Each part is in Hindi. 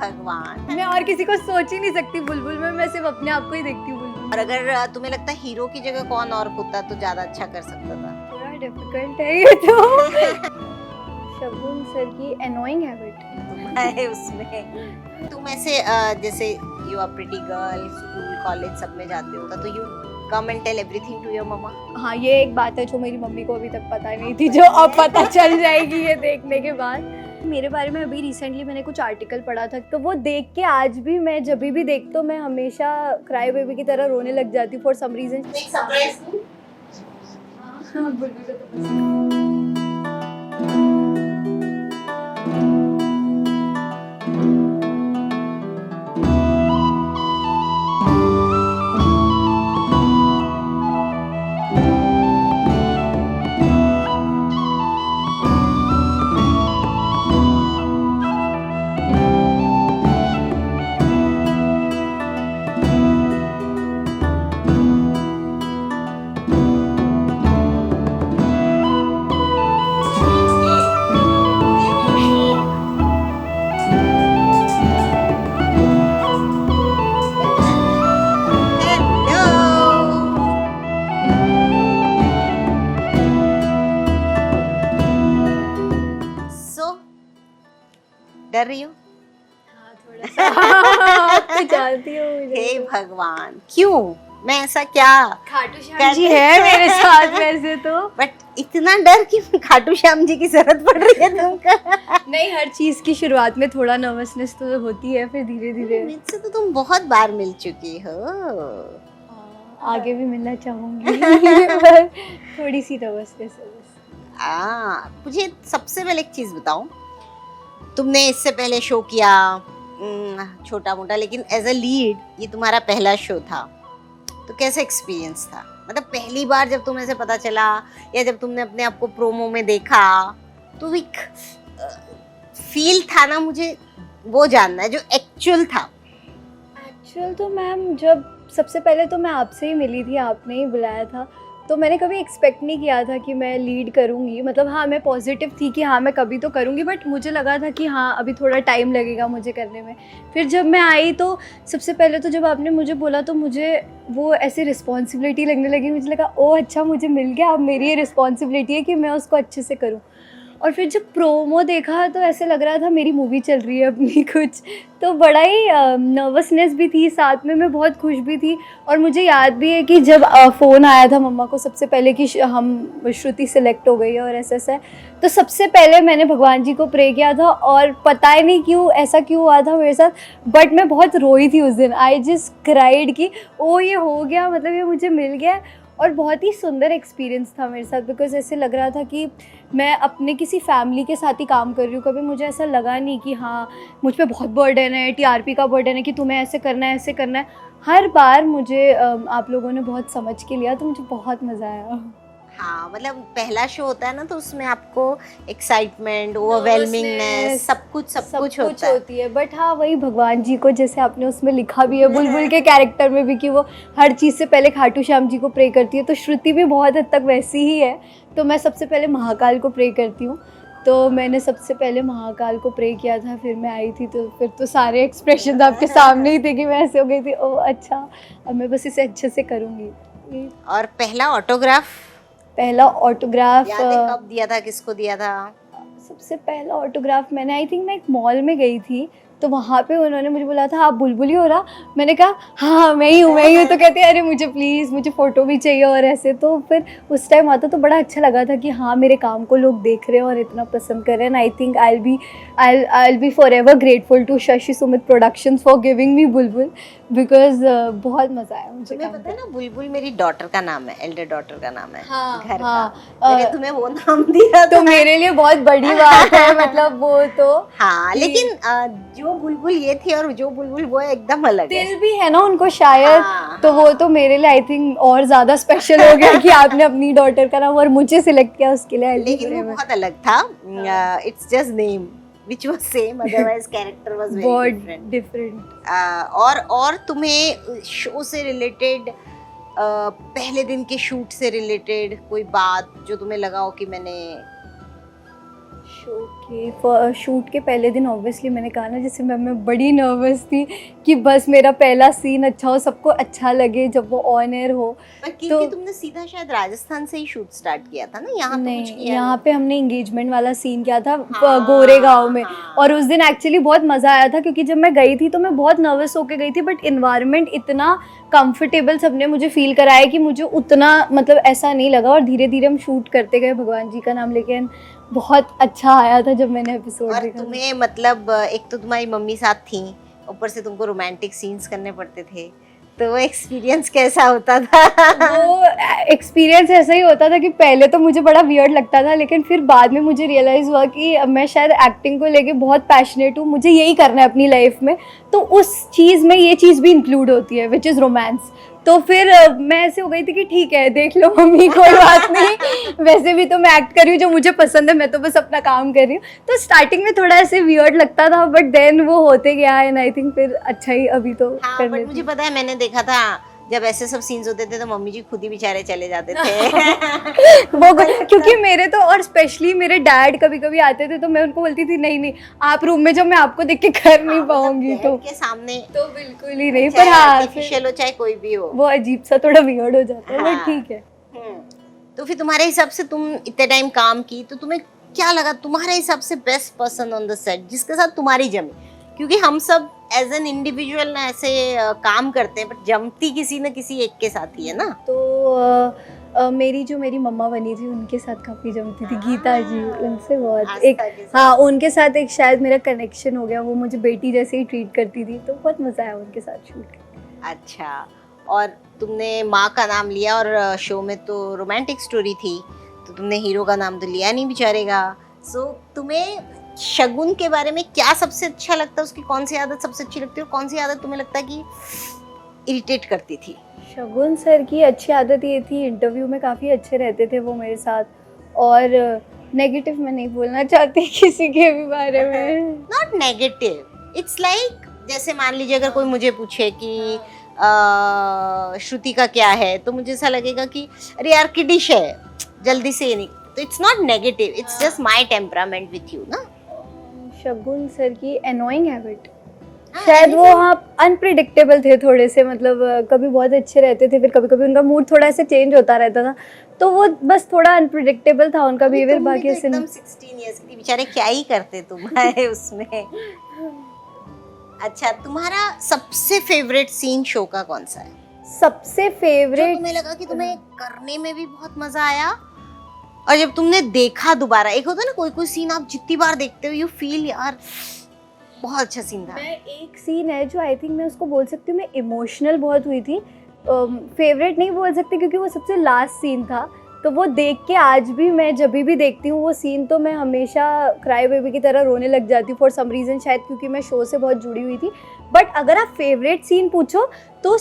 भगवान, मैं और किसी को सोच ही नहीं सकती बुलबुल में, मैं सिर्फ अपने आप को ही देखती हूँ बुलबुल। और अगर तुम्हें लगता है हीरो की जगह कौन और होता तो ज्यादा अच्छा कर सकता था? थोड़ा डिफिकल्ट है ये तो। शगुन सर की एनोइंग हैबिट तुम्हारे उसमें तुम ऐसे जैसे you are pretty girl, school college सब में जाते हो तो you come and tell everything to your mamma? हाँ, ये एक बात है जो मेरी मम्मी को अभी तक पता नहीं थी, जो अब पता चल जाएगी ये देखने के बाद। मेरे बारे में अभी रिसेंटली मैंने कुछ आर्टिकल पढ़ा था, तो वो देख के आज भी मैं जब भी देखती हूँ मैं हमेशा क्राई बेबी की तरह रोने लग जाती हूँ फॉर सम रीजन। डर रही हो? हाँ, थोड़ा सा। तो जानती हो मुझे। हे भगवान, क्यों? मैं ऐसा क्या? खाटू श्याम जी है मेरे साथ वैसे तो, बट इतना डर कि खाटू श्याम जी की जरूरत पड़ रही है तुमको? नहीं, हर चीज की शुरुआत में थोड़ा नर्वसनेस तो होती है, फिर धीरे धीरे। मुझसे तो तुम बहुत बार मिल चुकी हो। आगे भी मिलना चाहूंगी। पर थोड़ी सी नर्वसनेस है बस। मुझे सबसे पहले एक चीज बताओ, तुमने इससे पहले शो किया छोटा मोटा, लेकिन एज अ लीड ये तुम्हारा पहला शो था, तो कैसा एक्सपीरियंस था? मतलब पहली बार जब तुम्हें से पता चला या जब तुमने अपने आप को प्रोमो में देखा, तो एक फील था ना, मुझे वो जानना है जो एक्चुअल था। एक्चुअल तो मैम, जब सबसे पहले तो मैं आपसे ही मिली थी, आपने ही बुलाया था, तो मैंने कभी एक्सपेक्ट नहीं किया था कि मैं लीड करूँगी। मतलब हाँ, मैं पॉजिटिव थी कि हाँ मैं कभी तो करूँगी, बट मुझे लगा था कि हाँ अभी थोड़ा टाइम लगेगा मुझे करने में। फिर जब मैं आई तो सबसे पहले तो जब आपने मुझे बोला तो मुझे वो ऐसी रिस्पॉन्सिबिलिटी लगने लगी। मुझे लगा ओ अच्छा, मुझे मिल गया, अब मेरी ये रिस्पॉन्सिबिलिटी है कि मैं उसको अच्छे से करूँ। और फिर जब प्रोमो देखा तो ऐसे लग रहा था मेरी मूवी चल रही है अपनी कुछ, तो बड़ा ही नर्वसनेस भी थी, साथ में मैं बहुत खुश भी थी। और मुझे याद भी है कि जब फ़ोन आया था मम्मा को सबसे पहले कि हम श्रुति सिलेक्ट हो गई है और ऐसा है, तो सबसे पहले मैंने भगवान जी को प्रे किया था। और पता ही नहीं क्यों ऐसा क्यों हुआ था मेरे साथ, बट मैं बहुत रोई थी उस दिन। आई जस्ट क्राइड कि ओ ये हो गया, मतलब ये मुझे मिल गया। और बहुत ही सुंदर एक्सपीरियंस था मेरे साथ, बिकॉज ऐसे लग रहा था कि मैं अपने किसी फैमिली के साथ ही काम कर रही हूँ। कभी मुझे ऐसा लगा नहीं कि हाँ मुझ पे बहुत बर्डन है, टीआरपी का बर्डन है कि तुम्हें ऐसे करना है ऐसे करना है। हर बार मुझे आप लोगों ने बहुत समझ के लिया, तो मुझे बहुत मज़ा आया। हाँ, मतलब पहला शो होता है ना, तो उसमें आपको एक्साइटमेंट, ओवरवेलमिंगनेस, सब कुछ होता है। होती है। बट हाँ, वही भगवान जी को, जैसे आपने उसमें लिखा भी है बुलबुल के कैरेक्टर में भी, कि वो हर चीज़ से पहले खाटू श्याम जी को प्रे करती है, तो श्रुति भी बहुत हद तक वैसी ही है। तो मैं सबसे पहले महाकाल को प्रे करती हूँ, तो मैंने सबसे पहले महाकाल को प्रे किया था। फिर मैं आई थी तो फिर तो सारे एक्सप्रेशन आपके सामने ही थे कि मैं ऐसे हो गई थी, ओह अच्छा अब मैं बस इसे अच्छे से करूँगी। और पहला ऑटोग्राफ याद है कब दिया था, किसको दिया था? सबसे पहला ऑटोग्राफ मैंने, आई थिंक मैं एक मॉल में गई थी, तो वहाँ पे उन्होंने मुझे बोला था आप बुलबुल ही हो रहा? मैंने कहा हाँ मैं ही हूँ। तो कहते हैं अरे मुझे प्लीज़ मुझे फ़ोटो भी चाहिए और ऐसे। तो फिर उस टाइम आता तो बड़ा अच्छा लगा था कि हाँ मेरे काम को लोग देख रहे हैं और इतना पसंद कर रहे हैं। I think I will be forever grateful to Shashi Sumit Productions for giving me Bulbbul, because बहुत मज़ा आया मुझे। तुम्हें पता है ना, बुलबुल मेरी डॉटर का नाम है, एल्डर डॉटर का नाम है। हाँ, घर हाँ, का। मैंने तुम्हें वो नाम दिया तो मेरे लिए बहुत बड़ी बात है, मतलब वो तो हाँ, लेकिन जो बुलबुल ये थी और जो बुलबुल वो एकदम अलग है। दिल भी है ना उनको शायद। हाँ, तो वो तो मेरे लिए आई थिंक और ज्यादा स्पेशल हो गया कि आपने अपनी डॉटर का नाम और मुझे सिलेक्ट किया उसके लिए। लेकिन वो बहुत अलग था। It's just name which was same, otherwise character was very different. और तुम्हें शो से रिलेटेड, पहले दिन के शूट से रिलेटेड कोई बात जो तुम्हें लगा हो कि मैंने शूट के पहले दिन ऑब्वियसली मैंने कहा ना, जैसे मैं बड़ी नर्वस थी कि बस मेरा पहला सीन अच्छा हो, सबको अच्छा लगे जब वो ऑन एयर हो। पर क्योंकि तो तुमने सीधा शायद राजस्थान से ही शूट स्टार्ट किया था ना, यहाँ तो कुछ नहीं, किया यहाँ पे हमने एंगेजमेंट वाला सीन किया था हाँ, गोरेगांव में। हाँ। और उस दिन एक्चुअली बहुत मज़ा आया था, क्योंकि जब मैं गई थी तो मैं बहुत नर्वस होके गई थी, बट इन्वायरमेंट इतना कंफर्टेबल सबने मुझे फील कराया कि मुझे उतना मतलब ऐसा नहीं लगा। और धीरे धीरे हम शूट करते गए भगवान जी का नाम लेके, and बहुत अच्छा आया था जब मैंने एपिसोड और देखा था। तुम्हें मतलब एक तो तुम्हारी मम्मी साथ थी, ऊपर से तुमको रोमांटिक सीन्स करने पड़ते थे, तो वो एक्सपीरियंस कैसा होता था? वो एक्सपीरियंस ऐसा ही होता था कि पहले तो मुझे बड़ा वियर्ड लगता था, लेकिन फिर बाद में मुझे रियलाइज़ हुआ कि मैं शायद एक्टिंग को लेके बहुत पैशनेट हूँ, मुझे यही करना है अपनी लाइफ में। तो उस चीज़ में ये चीज़ भी इंक्लूड होती है, विच इज़ रोमांस। तो फिर मैं ऐसे हो गई थी कि ठीक है, देख लो मम्मी, कोई बात नहीं, वैसे भी तो मैं एक्ट कर रही हूँ जो मुझे पसंद है, मैं तो बस अपना काम कर रही हूँ। तो स्टार्टिंग में थोड़ा ऐसे वियर्ड लगता था, बट देन वो होते गया, एंड आई थिंक फिर अच्छा ही अभी तो हाँ, कर बट लेती मुझे हूँ। पता है, मैंने देखा था जब ऐसे सब सीन्स होते थे तो मम्मी जी खुद ही बेचारे चले जाते थे। क्योंकि मेरे तो, और स्पेशली मेरे डैड कभी कभी आते थे तो मैं उनको बोलती थी नहीं नहीं, आप रूम में जब मैं आपको देख के कर नहीं हाँ, पाऊंगी। मतलब तो dad के सामने तो बिल्कुल ही नहीं, पर चाहे हाँ आर्टिफिशियल हो चाहे कोई भी हो। वो अजीब सा थोड़ा वियर्ड हो जाता है, हाँ। बट ठीक है। हम्म। तो फिर तुम्हारे हिसाब से, तुम इतने टाइम काम की तो तुम्हें क्या लगा तुम्हारे हिसाब से best person on the set जिसके साथ तुम्हारी जमी? क्योंकि हम सब एज एन इंडिविजुअल ना ऐसे काम करते हैं, बट जमती किसी न किसी एक के साथ ही है ना। तो मेरी मम्मा बनी थी, उनके साथ काफ़ी जमती थी, गीता जी, उनसे बहुत एक, आस्था के साथ। हाँ उनके साथ एक शायद मेरा कनेक्शन हो गया, वो मुझे बेटी जैसे ही ट्रीट करती थी, तो बहुत मज़ा आया उनके साथ शूट करके। अच्छा, और तुमने माँ का नाम लिया, और शो में तो रोमांटिक स्टोरी थी, तो तुमने हीरो का नाम तो लिया नहीं बेचारे का। सो तुम्हें शगुन के बारे में क्या सबसे अच्छा लगता है? उसकी कौन सी आदत सबसे अच्छी लगती है, और कौन सी आदत तुम्हें लगता है कि इरिटेट करती थी? शगुन सर की अच्छी आदत ये थी, इंटरव्यू में काफ़ी अच्छे रहते थे वो मेरे साथ, और नेगेटिव मैं नहीं बोलना चाहती किसी के भी बारे में। नॉट नेगेटिव, इट्स लाइक जैसे मान लीजिए अगर कोई मुझे पूछे कि श्रुति का क्या है, तो मुझे ऐसा लगेगा कि अरे यार किडिश है, जल्दी से ये नहीं, तो it's not negative, it's just my temperament with you ना। शगुन सर की एनोइंग हैबिट, शायद वो हाँ अनप्रिडिक्टेबल थे थोड़े से, मतलब कभी बहुत अच्छे रहते थे, फिर कभी कभी उनका मूड थोड़ा सा चेंज होता रहता था, तो वो बस थोड़ा अनप्रिडिक्टेबल था उनका बिहेवियर। बाकी ऐसे एकदम 16 इयर्स की थी, बेचारे क्या ही करते तुम्हारे उसमें। अच्छा, तुम्हारा सबसे फेवरेट सीन शो का कौन सा है? सबसे जो फेवरेट तुम्हें लगा कि तुम्हें करने में भी बहुत मजा आया, और जब तुमने देखा दोबारा, एक होता है ना कोई कोई सीन आप जितनी बार देखते हो यू फील यार बहुत अच्छा सीन था। मैं एक सीन है जो आई थिंक मैं उसको बोल सकती हूँ, मैं इमोशनल बहुत हुई थी, फेवरेट नहीं बोल सकती क्योंकि वो सबसे लास्ट सीन था, तो वो देख के आज भी मैं जब भी देखती हूँ वो सीन तो मैं हमेशा क्राई बेबी की तरह रोने लग जाती हूँ फॉर सम रीज़न, शायद क्योंकि मैं शो से बहुत जुड़ी हुई थी। बट अगर आप फेवरेट सीन पूछो तो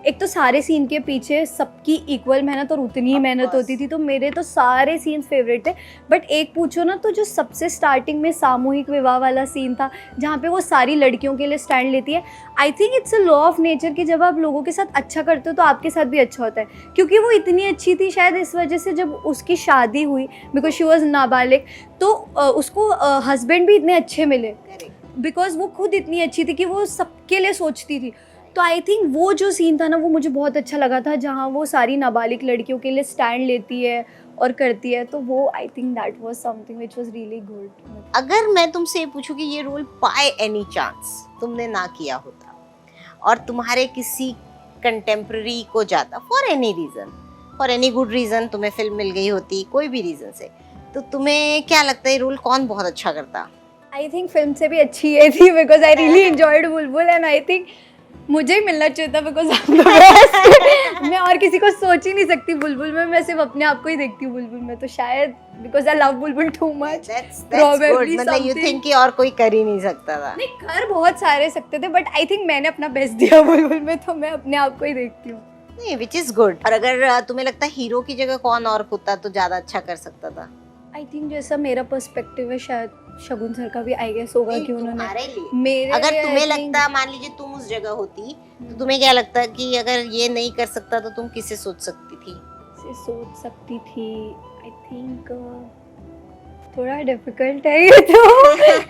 एक तो सारे सीन के पीछे सबकी इक्वल मेहनत और उतनी ही मेहनत होती थी, तो मेरे तो सारे सीन्स फेवरेट थे। बट एक पूछो ना तो जो सबसे स्टार्टिंग में सामूहिक विवाह वाला सीन था जहाँ पे वो सारी लड़कियों के लिए स्टैंड लेती है, I think it's a law of nature कि जब आप लोगों के साथ अच्छा करते हो तो आपके साथ भी अच्छा होता है, क्योंकि वो इतनी अच्छी थी शायद इस वजह से जब उसकी शादी हुई, बिकॉज शी वॉज नाबालिग, तो उसको हस्बैंड भी इतने अच्छे मिले बिकॉज वो खुद इतनी अच्छी थी कि वो सबके लिए सोचती थी। तो आई थिंक वो जो सीन था ना वो मुझे बहुत अच्छा लगा था, जहाँ वो सारी नाबालिग लड़कियों के लिए स्टैंड लेती है और करती है, तो वो I think that was something which was really good. अगर मैं तुमसे ये पूछूं कि ये रोल बाय एनी चांस तुमने ना किया होता और तुम्हारे किसी कंटेम्प्रेरी को जाता, for any reason, for any good reason, तुम्हें फिल्म मिल गई होती कोई भी रीज़न से, तो तुम्हें क्या लगता है ये रोल कौन बहुत अच्छा करता? आई थिंक फिल्म से भी अच्छी ये थी because I really enjoyed Bulbul, and I think मुझे ही मिलना चाहिए था because I am the best. मैं और किसी को सोच ही नहीं सकती बुलबुल में, मैं सिर्फ अपने आप को ही देखती हूँ बुलबुल में, तो शायद because I love Bulbul too much. That's good, मतलब you think कि और कोई कर ही नहीं सकता था? नहीं, कर बहुत सारे सकते थे बट आई थिंक मैंने अपना बेस्ट दिया बुलबुल में, तो मैं अपने आप को ही देखती हूँ। नहीं, विच इज गुड। और अगर तुम्हें लगता है हीरो की जगह कौन और होता तो ज्यादा अच्छा कर सकता था? आई थिंक जैसा मेरा पर्सपेक्टिव है शायद शगुन सर का भी आई गेस होगा कि उन्होंने तुम्हारे लिए, मेरे अगर लिए तुम्हें I think- लगता, मान लीजिए तुम उस जगह होती तो तुम्हें क्या लगता है कि अगर ये नहीं कर सकता तो तुम किसे सोच सकती थी? से सोच सकती थी, आई थिंक थोड़ा डिफिकल्ट है ये तो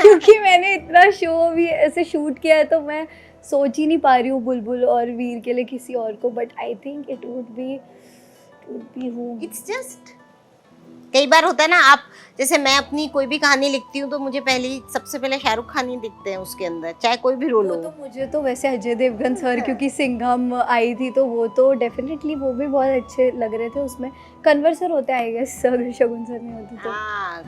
क्योंकि मैंने इतना शो भी ऐसे शूट किया है तो मैं सोच ही नहीं पा रही हूँ बुलबुल और वीर के लिए किसी और को, but I think it would be whom. It's just, कई बार होता है ना, आप जैसे मैं अपनी कोई भी कहानी लिखती हूँ तो मुझे सबसे पहले शाहरुख खान ही दिखते हैं उसके अंदर, चाहे कोई भी रोल वो हो। तो मुझे तो वैसे अजय देवगन सर क्योंकि सिंघम आई थी तो वो तो डेफिनेटली वो भी बहुत अच्छे लग रहे थे उसमें। कन्वर सर होते आई गेस, अगर शगुन सर नहीं होती तो। हाँ,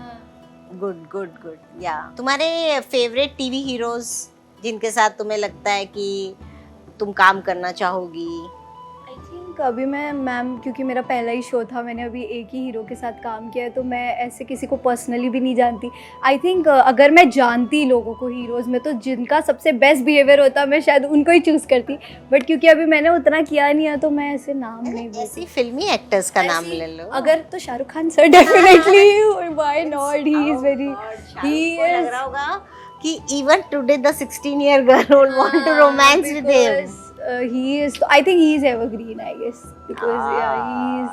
गुड गुड गुड। या तुम्हारे फेवरेट टीवी हीरोज जिनके साथ तुम्हें लगता है कि तुम काम करना चाहोगी? आई थिंक अभी मैं मैम, क्योंकि मेरा पहला ही शो था, मैंने अभी एक ही हीरो के साथ काम किया है तो मैं ऐसे किसी को पर्सनली भी नहीं जानती। आई थिंक अगर मैं जानती लोगों को हीरोज़ में तो जिनका सबसे बेस्ट बिहेवियर होता मैं शायद उनको ही चूज़ करती, बट क्योंकि अभी मैंने उतना किया नहीं है तो मैं ऐसे नाम नहीं बोलती। ऐसी फिल्मी एक्टर्स का नाम ले लो। अगर तो Shahrukh Khan sir definitely, why not, he is very, ही लग रहा होगा कि even today the 16-year girl will want to romance with him. He is, I think he is evergreen, I guess, because yeah, he is.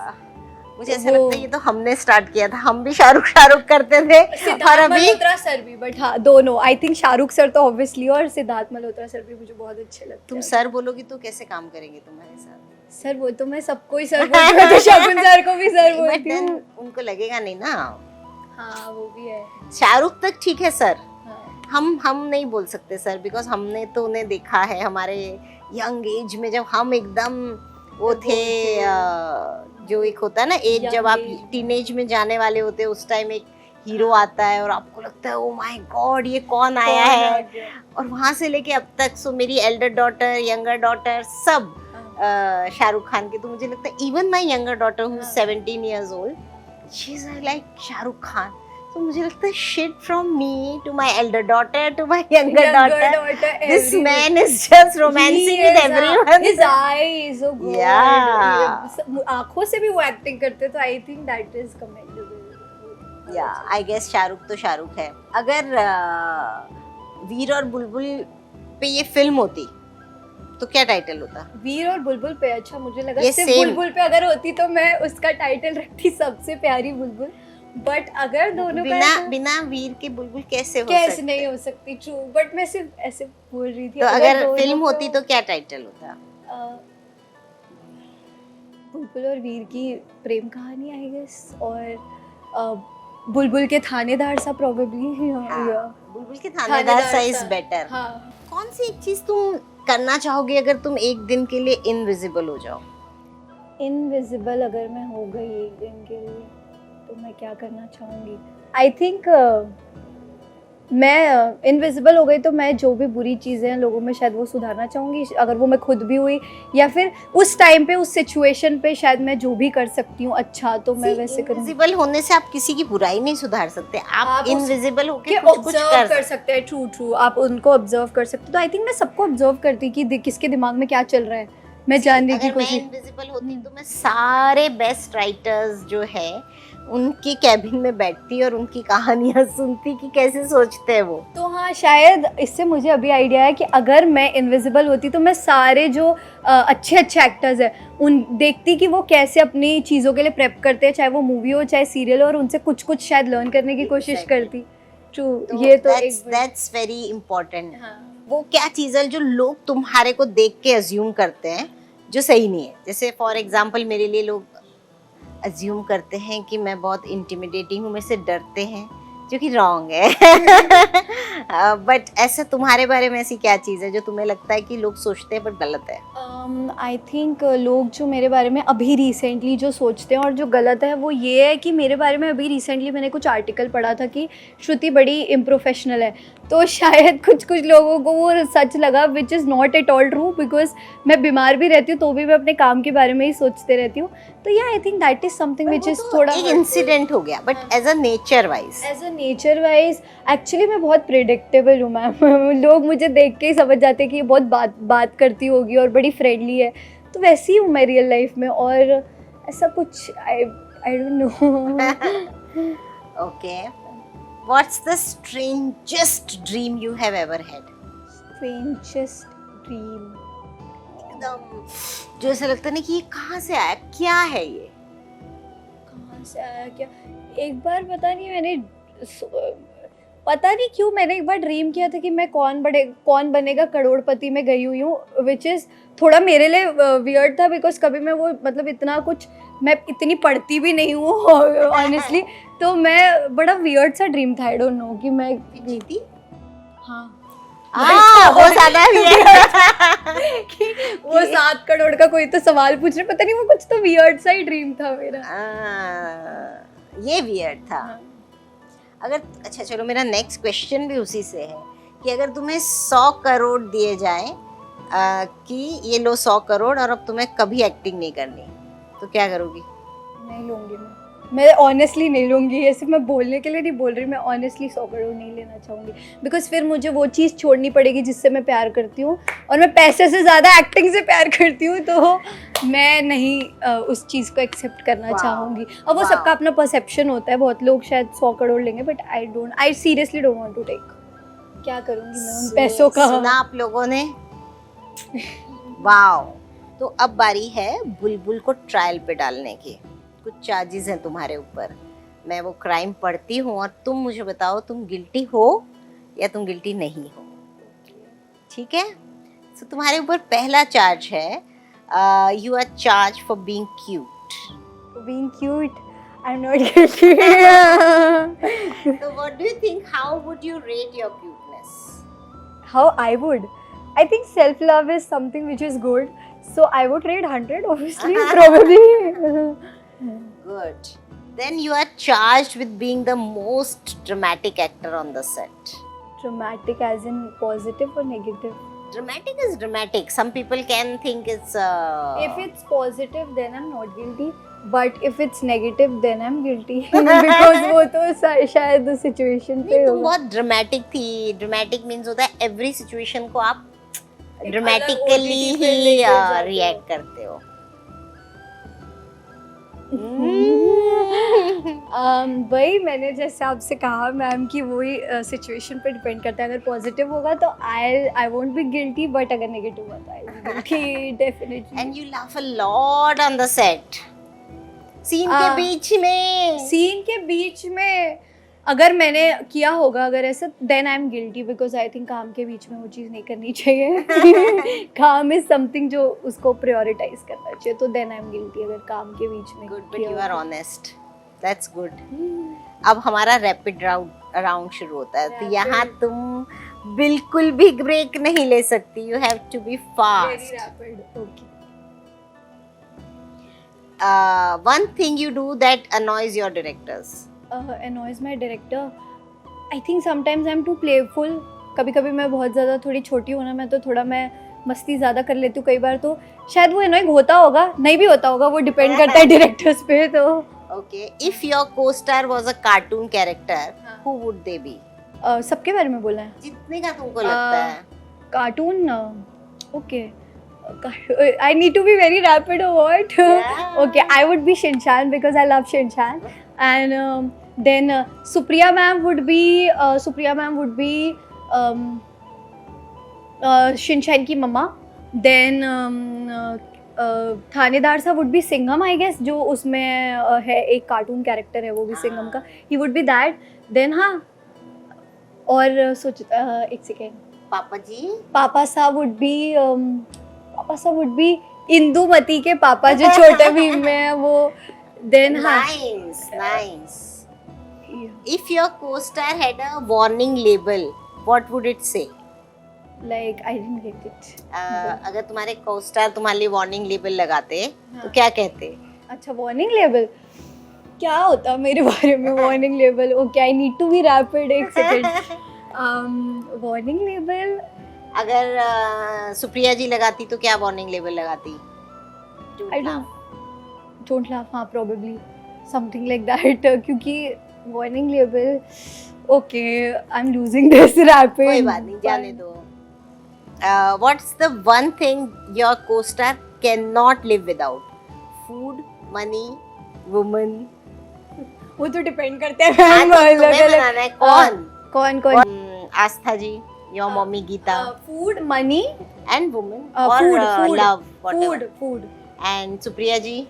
मुझे ऐसा लगता है ये तो हमने स्टार्ट किया था, हम भी शाहरुख करते थे और अभी मल्होत्रा सर भी, बट हाँ दोनों, आई थिंक शाहरुख सर तो ऑब्वियसली और सिद्धार्थ मल्होत्रा सर भी मुझे बहुत अच्छे लगते हैं। तुम सर बोलोगी तो कैसे काम करेंगे तुम्हारे साथ? सर वो तो मैं सबको ही सर बोलती हूँ, तो शगुन सर को भी सर बोलती हूँ। उनको लगेगा नहीं ना। हाँ वो भी है। शाहरुख तक ठीक है सर, हम नहीं बोल सकते सर, बिकॉज हमने तो उन्हें देखा है हमारे यंग एज में, जब हम एकदम वो थे जो एक होता है ना एज, जब आप टीनेज में जाने वाले होते हैं उस टाइम एक हीरो आता है और आपको लगता है ओ माय गॉड ये कौन आया है, और वहां से लेके अब तक सो मेरी एल्डर डॉटर, यंगर डॉटर सब शाहरुख खान की। तो मुझे लगता है even my younger daughter who is 17 years old, she is like Shahrukh Khan. तो मुझे लगता है shit from me to my elder daughter to my younger daughter, this man is just romancing with everyone. His eyes so good. Yeah. आँखों से भी वो एक्टिंग करते तो I think that is commendable. Yeah, I guess Shahrukh तो शाहरुख है। अगर वीर और बुलबुल पे ये फिल्म होती तो क्या टाइटल होता? वीर और बुलबुल पे? अच्छा मुझे लगा सिर्फ बुलबुल पे अगर होती तो मैं उसका टाइटल रखती सबसे प्यारी बुलबुल, बट अगर दोनों बिना वीर के बुलबुल कैसे नहीं हो सकती, ट्रू, बट मैं सिर्फ ऐसे बोल रही थी। तो अगर फिल्म होती तो क्या टाइटल होता? बुलबुल और वीर की प्रेम कहानी आई गेस, और बुलबुल के थानेदार सा प्रोबेबली। बुलबुल के थानेदार सा इज बेटर। कौन सी एक चीज तुम करना चाहोगे अगर तुम एक दिन के लिए इनविजिबल हो जाओ? इनविजिबल अगर मैं हो गई एक दिन के लिए तो मैं क्या करना चाहूँगी? आई थिंक मैं इनविजिबल हो गई तो मैं जो भी बुरी चीज़ें हैं लोगों में शायद वो सुधारना चाहूँगी, अगर वो मैं खुद भी हुई या फिर उस टाइम पे उस सिचुएशन पे शायद मैं जो भी कर सकती हूँ अच्छा तो मैं वैसे करूँ। इनविजिबल होने से आप किसी की बुराई नहीं सुधार सकते, आप इनविजिबल होके कुछ कर सकते हैं। ट्रू, आप उनको ऑब्जर्व कर सकते हो। तो आई थिंक मैं सबको ऑब्जर्व करती कि किसके दिमाग में क्या चल रहा है, मैं जानने की कोशिश। मैं इनविजिबल होती तो मैं सारे बेस्ट राइटर्स जो है उनकी कैबिन में बैठती और उनकी कहानियां सुनती कि कैसे सोचते हैं वो। तो हाँ, शायद इससे मुझे अभी आइडिया है कि अगर मैं इनविजिबल होती तो मैं सारे जो अच्छे एक्टर्स हैं उन देखती कि वो कैसे अपनी चीज़ों के लिए प्रेप करते हैं, चाहे वो मूवी हो चाहे सीरियल हो, और उनसे कुछ शायद लर्न करने की कोशिश करती। ट्रू, ये तो दैट्स वेरी इम्पोर्टेंट। वो क्या चीज़ है जो लोग तुम्हारे को देख के अज्यूम करते हैं जो सही नहीं है। जैसे फॉर एग्जाम्पल मेरे लिए लोग अज्यूम करते हैं कि मैं बहुत इंटिमिडेटिंग हूँ, मेरे से डरते हैं, जो कि रॉन्ग है। बट ऐसा तुम्हारे बारे में ऐसी क्या चीज़ है जो तुम्हें लगता है कि लोग सोचते हैं पर गलत है? आई थिंक लोग जो मेरे बारे में अभी रिसेंटली जो सोचते हैं और जो गलत है वो ये है कि मेरे बारे में अभी रिसेंटली मैंने कुछ आर्टिकल पढ़ा था कि श्रुति बड़ी इम्प्रोफेशनल है, तो शायद कुछ लोगों को वो सच लगा, which is not at all true, because मैं बीमार भी रहती हूँ तो भी मैं अपने काम के बारे में ही सोचते रहती हूँ। तो या I think that is something which is थोड़ा एक इंसिडेंट हो गया, but as a nature wise actually मैं बहुत प्रिडिक्टेबल हूँ मैम। लोग मुझे देख के ही समझ जाते हैं कि ये बहुत बात करती होगी और बड़ी फ्रेंडली है, तो वैसी ही हूँ मैं रियल लाइफ में, और ऐसा कुछ आई don't no. Okay, what's the strangest dream you have ever had? Strangest dream एकदम जो ऐसा लगता है ना कि ये कहाँ से आया, क्या है ये, कहाँ से आया, क्या? एक बार पता नहीं मैंने पता नहीं क्यों मैंने एक बार ड्रीम किया था कि मैं कौन बनेगा करोड़पति में गई हुई हूँ, विच इज़ थोड़ा मेरे लिए वियर्ड था, बिकॉज कभी मैं वो मतलब इतना कुछ मैं इतनी पढ़ती भी नहीं हूँ ऑनेस्टली, तो मैं बड़ा वियर्ड सा ड्रीम था, आई डोंट नो कि मैं जीती। हाँ वो ज्यादा कि वो 7 करोड़ का कोई तो सवाल पूछ रहे, पता नहीं वो कुछ तो वियर्ड सा ही ड्रीम था मेरा। ये वियर्ड था। हाँ। अगर अच्छा चलो, मेरा नेक्स्ट क्वेश्चन भी उसी से है कि अगर तुम्हें 100 करोड़ दिए जाए कि ये लो 100 करोड़ और अब तुम्हें कभी एक्टिंग नहीं करनी, तो क्या करोगी? नहीं लूंगी मैं ऑनेस्टली नहीं लूंगी, ये सिर्फ मैं बोलने के लिए नहीं बोल रही, मैं ऑनेस्टली 100 करोड़ नहीं लेना चाहूँगी, बिकॉज फिर मुझे वो चीज़ छोड़नी पड़ेगी जिससे मैं प्यार करती हूँ, और मैं पैसे से ज़्यादा एक्टिंग से प्यार करती हूँ, तो मैं नहीं उस चीज़ को एक्सेप्ट करना Wow. चाहूँगी। अब वो सबका अपना परसेप्शन होता है, बहुत लोग शायद 100 करोड़ लेंगे, but I seriously don't want to take. क्या करूँगी मैं उन पैसों का? सुना आप लोगों ने? वाओ। तो अब बारी है बुलबुल को ट्रायल पे डालने की। कुछ चार्जेस हैं तुम्हारे ऊपर, मैं वो क्राइम पढ़ती हूँ और तुम मुझे बताओ तुम गिल्टी हो या तुम गिल्टी नहीं हो, ठीक है? तो तुम्हारे ऊपर पहला चार्ज है, you are charge for being cute. Being cute, I'm not guilty. So what do you think, how would you rate your cuteness? How I would? I think self-love is something which is good. So I would rate 100, obviously, probably. Good. Then you are charged with being the most dramatic actor on the set. Dramatic as in positive or negative? Dramatic is dramatic. Some people can think it's. If it's positive, then I'm not guilty. But if it's negative, then I'm guilty. Because वो तो शायद उस situation पे नहीं, तुम होगा. बहुत dramatic थी. Dramatic means होता है every situation को आप एक dramatically अलग OTT पे ही लेके जाते हो. react करते हो. वही मैंने जैसे आपसे कहा मैम कि वही सिचुएशन पे डिपेंड करता है, अगर पॉजिटिव होगा तो I won't be guilty, but अगर नेगेटिव हुआ तो I will be guilty definitely. And you laugh a lot on the set. Scene के बीच में. सीन के बीच में अगर मैंने किया होगा अगर ऐसा, then I am guilty, because I think काम के बीच में वो चीज़ नहीं करनी चाहिए. काम इज समथिंग जो उसको प्रायोरिटाइज करना चाहिए, तो देन आई एम गिल्टी अगर काम के बीच में. Good, but you are honest. That's good. अब हमारा रैपिड राउंड शुरू होता है, तो यहाँ तुम बिल्कुल भी ब्रेक नहीं ले सकती. You have to be fast. Very rapid. Okay. One thing you do that annoys your directors. Annoys my director. I think sometimes I'm too playful. कभी कभी मैं बहुत ज़्यादा थोड़ी छोटी हूँ ना, मैं तो थोड़ा मैं मस्ती ज़्यादा कर लेती हूँ कई बार, तो शायद वो annoying होता होगा, नहीं भी होता होगा, वो डिपेंड करता है डायरेक्टर्स पे. तो Okay, if your co-star was a cartoon character, हाँ. who would they be? सबके बारे में बोला है. जितने का तुमको लगता है. Cartoon. Okay. I need to be very rapid or what? Yeah. Okay, I would be Shinchan because I love Shinchan, and then Supriya ma'am would be Shinchan की मम्मा. Then थानेदार सा would be Singham, I guess, जो उसमें है एक कार्टून कैरेक्टर है, वो भी सिंघम का. He would be that. Then हाँ, और सोच एक सेकेंड. पापा जी. पापा साहब would be इंदुमती के पापा जो छोटे भीम में है वो. Then हाँ. Nice. If your co-star had a warning label, what would it say? Like I didn't get it. अगर तुम्हारे co-star तुम्हारे लिए warning label लगाते, तो क्या कहते? अच्छा, warning label. क्या होता मेरे बारे में warning label? Okay, I need to be rapid. एक सेकेंड. Warning label. अगर सुप्रिया जी लगाती तो क्या वार्निंग लेवल लगाती? I don't laugh. हाँ, probably something like that. क्योंकि warning label. Okay, I'm losing this rapid. कोई बात नहीं, जाने दो. What's the one thing your co-star cannot live without? Food, money, woman. वो तो डिपेंड करता है. हाँ, तो तुम्हें बनाना है. कौन? आस्था जी, your mommy Geeta. Food, money, and woman. or food, love, whatever. Food. And Supriya ji?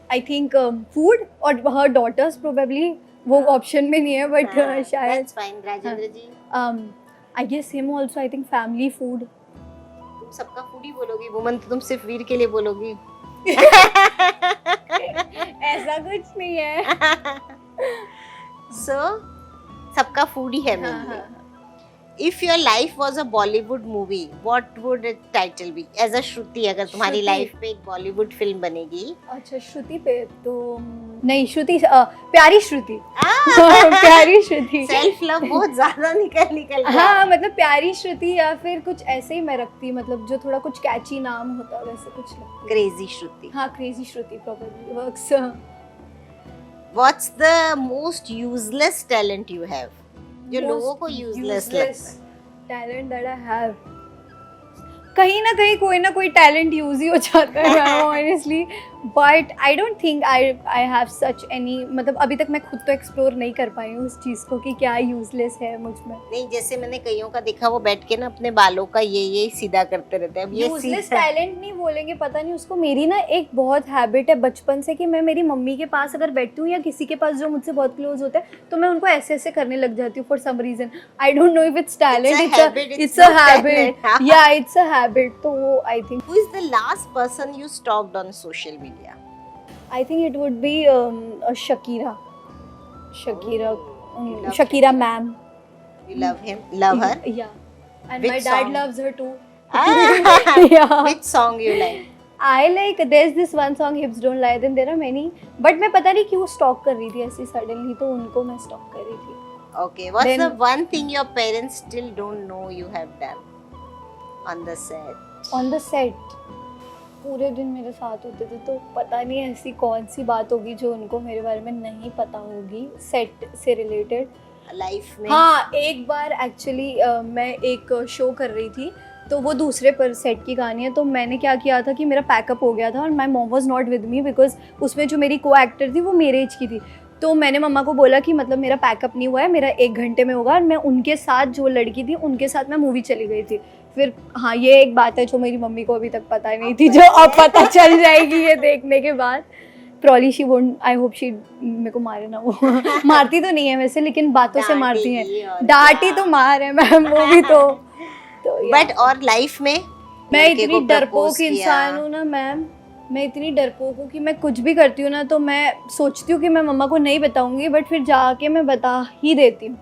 I think food or her daughters probably. वो ऑप्शन में नहीं है बट शायद that's fine. Rajendra ji, I guess him also, I think family food. तुम सबका फूड ही बोलोगी वुमन, तो तुम सिर्फ वीर के लिए बोलोगी। ऐसा कुछ नहीं है। सो सबका फूड ही है हाँ, मेनली। हाँ। If your life was a Bollywood movie, what would it title be? As a Shruti, अगर तुम्हारी श्रुति। लाइफ पे एक बॉलीवुड फिल्म बनेगी। अच्छा श्रुति पे तो नहीं, श्रुति प्यारी श्रुति। प्यारी श्रुति। सेल्फ लव बहुत ज्यादा निकल गया। हाँ मतलब प्यारी श्रुति या फिर कुछ ऐसे ही मैं रखती, मतलब जो थोड़ा कुछ कैची नाम होता वैसे कुछ लगती। क्रेजी श्रुति। हाँ crazy Shruti probably works. What's the most useless talent you have? जो लोगों को यूजलेस लगता है। टैलेंट दैट आई हैव, कहीं ना कहीं कोई ना कोई टैलेंट यूज ही हो जाता है honestly, but I don't think I have such any, मतलब अभी तक मैं खुद तो एक्सप्लोर नहीं कर पाई हूँ उस चीज़ को कि क्या यूजलेस है मुझ में। नहीं, जैसे मैंने कईयों का देखा, वो बैठ के ना अपने बालों का ये सीधा करते रहते हैं। अब ये यूजलेस सीधा टैलेंट नहीं बोलेंगे, पता नहीं उसको। मेरी ना एक बहुत हैबिट है बचपन से कि मैं मेरी मम्मी के पास अगर बैठती हूँ या किसी के पास जो मुझसे बहुत क्लोज होता है तो मैं उनको ऐसे ऐसे करने लग जाती हूँ for some reason. I don't know if it's talent, it's a habit. या इट्स अ हैबिट। तो वो I think Who is the last person you stalked on social media? I think it would be Shakira. love Shakira ma'am. You love him? Love her? Yeah. And Which my dad song? loves her too. Ah, Yeah. Which song you like? I like, there's this one song Hips Don't Lie, then there are many. But मैं पता नहीं क्यों stalk कर रही थी ऐसे suddenly, तो उनको मैं stalk कर रही थी. Okay, what's Then- the one thing your parents still don't know you have done on the set? On the set. पूरे दिन मेरे साथ होते थे, तो पता नहीं ऐसी कौन सी बात होगी जो उनको मेरे बारे में नहीं पता होगी सेट से रिलेटेड। Life में? हाँ एक बार एक्चुअली मैं एक शो कर रही थी, तो वो दूसरे पर सेट की कहानी है। तो मैंने क्या किया था कि मेरा पैकअप हो गया था और my mom was not with me because उसमें जो मेरी को एक्टर थी वो मेरे एज की थी। तो मैंने मम्मा को बोला कि मतलब मेरा पैकअप नहीं हुआ है, मेरा 1 घंटे में होगा, और मैं उनके साथ जो लड़की थी उनके साथ मैं मूवी चली गई थी। फिर हाँ ये एक बात है जो मेरी मम्मी को अभी तक पता ही नहीं थी, जो अब पता चल जाएगी ये देखने के बाद। Probably she won't, I hope she मेरे को मारे ना वो। मारती तो नहीं है वैसे, लेकिन बातों से मारती है। डांटी तो मार है मैम वो भी तो बट और लाइफ में मैं लड़के इतनी को डरपोक propose किया। इंसान हूँ ना मैम, मैं इतनी डरपोक हूँ कि मैं कुछ भी करती हूँ ना तो मैं सोचती हूँ कि मैं मम्मा को नहीं बताऊंगी, बट फिर जाके मैं बता ही देती हूँ।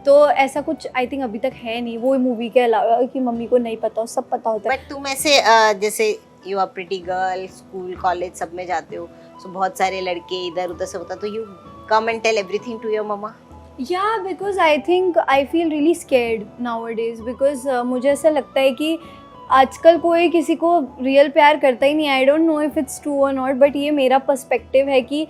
तो ऐसा कुछ आई थिंक अभी तक है नहीं वो मूवी के अलावा कि मम्मी को नहीं पता हो, सब पता होता है। बट तुम ऐसे जैसे you are pretty girl, school college सब में जाते हो, सो बहुत सारे लड़के इधर उधर से होता, तो you come and tell everything to your mamma? या because I think I feel really scared nowadays, because मुझे ऐसा लगता है कि आजकल कोई किसी को रियल प्यार करता ही नहीं। आई don't know if it's true और नॉट, बट ये मेरा पर्सपेक्टिव है कि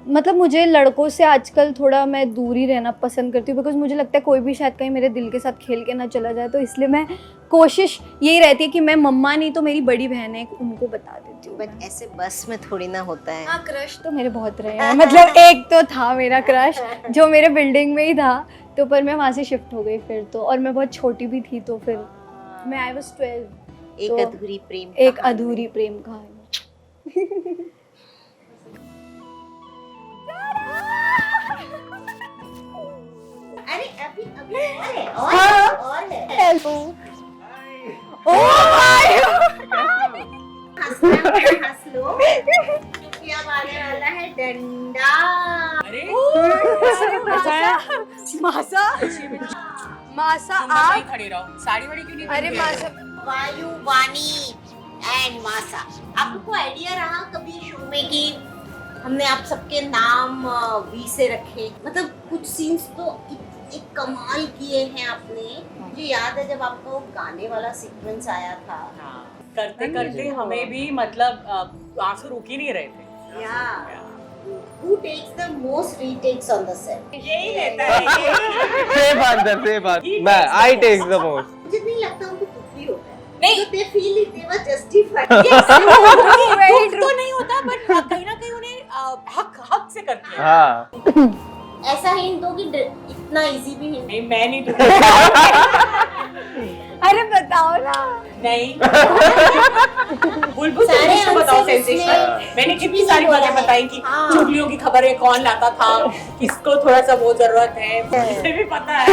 मतलब मुझे लड़कों से आजकल थोड़ा मैं दूर ही रहना पसंद करती हूँ, बिकॉज मुझे लगता है कोई भी शायद कहीं मेरे दिल के साथ खेल के ना चला जाए। तो इसलिए मैं कोशिश यही रहती है कि मैं मम्मा नहीं तो मेरी बड़ी बहन है उनको बता देती हूँ। बट ऐसे बस में थोड़ी ना होता है। हाँ क्रश तो मेरे बहुत रहे हैं, मतलब एक तो था मेरा क्रश जो मेरे बिल्डिंग में ही था, तो पर मैं वहाँ से शिफ्ट हो गई फिर तो, और मैं बहुत छोटी भी थी तो फिर मैं आई वाज 12। एक तो अधूरी प्रेम एक कहानी। अधूरी प्रेम कहानी। अरे अभी अभी और है हेलो ओह हंस लो क्योंकि अब आने वाला है डंडा। अरे मासा मासा आप आप खड़े रहो, साड़ी वाड़ी क्यों नहीं अरे पहन के? मासा वायु वाणी एंड मासा, आपको आइडिया रहा कभी शो में कि हमने आप सबके नाम वी से रखे? मतलब कुछ सीन्स तो एक कमाल किए हैं आपने। मुझे याद है जब आपका वो गाने वाला सीक्वेंस आया था, हाँ, करते करते हमें भी मतलब आंसू रुक ही नहीं रहे थे। या who takes the most retakes on the set? यही रहता है। Same answer, same answer. He मैं takes I the take the most. मुझे नहीं लगता उनको दुख भी होता है। नहीं। तो they feel it, they were justified. दुख तो नहीं होता, बट कहीं ना कहीं उन्हें हक से करते हैं। हाँ. ऐसा हिंट दो कि इतना इजी भी हिंट। नहीं मैं नहीं दूंगी। अरे बताओ ना। नहीं बुलबुल सारे तुम बताओ आंसर सेंसेशनल। इसमें मैंने कितनी कुछ सारी नहीं बातें बोला है। बताई कि हाँ। चुगलियों की खबरें कौन लाता था, किसको थोड़ा सा वो जरूरत है, मुझे भी पता है।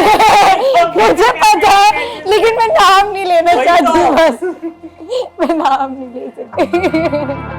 मुझे पता है लेकिन मैं नाम नहीं लेना वही चाहती तो। बस। मैं नाम नहीं ले सकती।